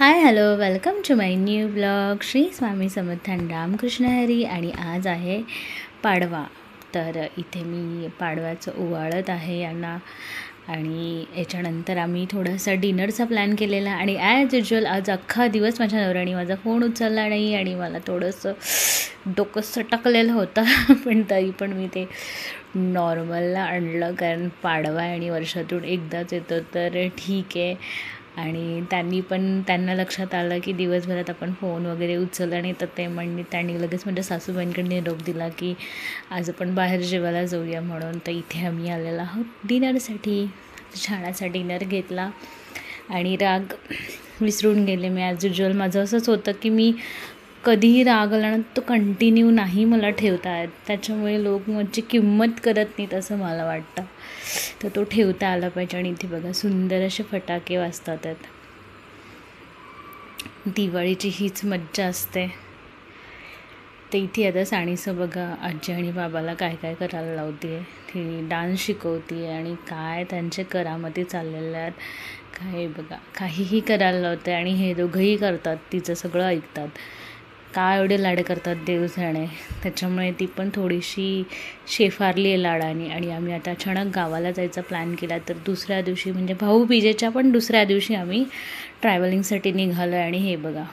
High hello welcome to my new blog. Shri Swami Samarth Ramkrishna Hari. आणि आज आहे पाडवा. तर इथे मी पाडव्याचं ओवाळत आहे यांना. आणि याच्यानंतर आम्ही थोडासा डिनरचा प्लॅन केलेला. आणि ॲज युज्युअल आज अख्खा दिवस माझ्या नवऱ्याने माझा फोन उचलला नाही आणि मला थोडंसं डोकं सटकलेलं होतं पण तरी पण मी ते नॉर्मलला आणलं, कारण पाडवा आणि वर्षातून एकदाच येतो तर ठीक आहे. आणि त्यांना लक्षात आलं की दिवसभरात आपण फोन वगैरे उचलला नाही, तर त्यांनी लगेच माझ्या सासूबाईंकडे निरोप दिला की आज आपण बाहेर जेवायला जाऊया म्हणून. तर इथे आम्ही आलेलो आहोत डिनरसाठी. छानसा डिनर घेतला आणि राग विसरून गेले मी. ॲज युज्युअल माझं असंच होतं की मी कधीही राग आला ना तो कंटिन्यू नाही मला ठेवता येत, त्याच्यामुळे लोक माझी किंमत करत नाहीत असं मला वाटतं. तर तो ठेवता आला पाहिजे. आणि इथे बघा सुंदर असे फटाके वाजतात आहेत. दिवाळीची हीच मज्जा असते. तर इथे आता साणीचं बघा आजी आणि बाबाला काय काय करायला लावते. ती डान्स शिकवते आणि काय त्यांचे करामती चाललेल्या आहेत. काय बघा काहीही करायला लावते आणि हे दोघंही करतात, तिचं सगळं ऐकतात. काय एवढे लाड करतात देवजाणे. त्याच्यामुळे ती पण थोडीशी शेफारली आहे लाडाने. आणि आम्ही आता अचानक गावाला जायचा प्लॅन केला. तर दुसऱ्या दिवशी म्हणजे भाऊबीजेच्या पण दुसऱ्या दिवशी आम्ही ट्रॅव्हलिंगसाठी निघालो. आणि हे बघा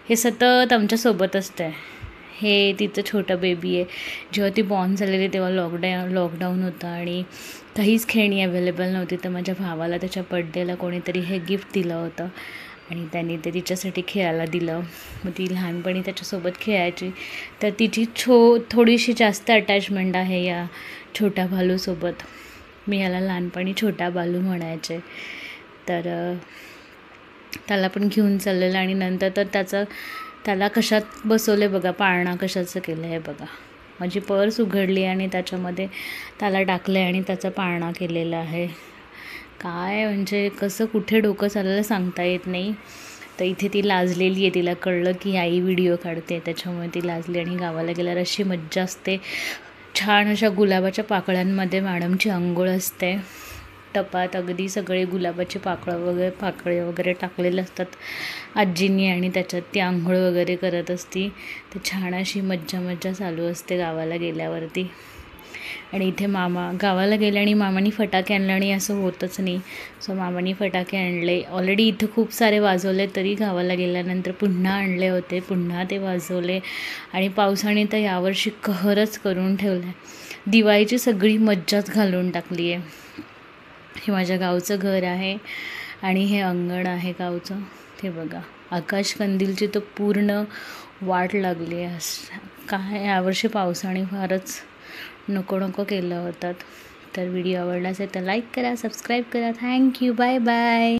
हे सतत आमच्यासोबत असतं. हे तिचं छोटं बेबी आहे. जेव्हा ती बॉर्न झालेली तेव्हा लॉकडाऊन होतं आणि काहीच खेळणी अवेलेबल नव्हती. तर माझ्या भावाला त्याच्या बड्डेला कोणीतरी हे गिफ्ट दिलं होतं आणि त्यांनी ते तिच्यासाठी खेळायला दिलं. मग ती लहानपणी त्याच्यासोबत खेळायची. तर तिची थोडीशी जास्त अटॅचमेंट आहे या छोट्या भालूसोबत. मी याला लहानपणी छोटा बालू म्हणायचे. तर त्याला पण घेऊन चाललेलं. आणि नंतर तर त्याला कशात बसवले बघा, पाळणा कशाचं केलं आहे बघा. माझी पर्स उघडली आणि त्याच्यामध्ये त्याला टाकलं आहे आणि त्याचा पाळणा केलेला आहे. काय म्हणजे कसं कुठे डोकं चाललेलं सांगता येत नाही. तर इथे ती लाजलेली आहे. तिला कळलं की आई व्हिडिओ काढते, त्याच्यामुळे ती लाजली. आणि गावाला गेल्यावर अशी मज्जा असते. छान अशा गुलाबाच्या पाकळ्यांमध्ये मॅडमची अंघोळ असते. टपात अगदी सगळे गुलाबाचे पाकळे वगैरे टाकलेले असतात आजींनी आणि त्याच्यात ती आंघोळ वगैरे करत असती. तर छान अशी मज्जा चालू असते गावाला गेल्यावरती. आणि इथे गावाला गेले आणि मामानी फटाके आणले आणि असं होतच नाही. सो मामानी फटाके आणले. ऑलरेडी इथं खूप सारे वाजवले, तरी गावाला गेल्यानंतर पुन्हा आणले होते, पुन्हा ते वाजवले. आणि पावसाने तर यावर्षी कहरच करून ठेवला आहे. दिवाळीची सगळी मज्जाच घालून टाकली आहे. हे माझ्या गावचं घर आहे आणि हे अंगण आहे गावचं. ते बघा आकाशकंदीलची तर पूर्ण वाट लागली आहे. काय यावर्षी पावसाने फारच नको केलं होतात. तर व्हिडिओ आवडला असेल तर लाईक करा, सबस्क्राईब करा. Thank you, bye bye.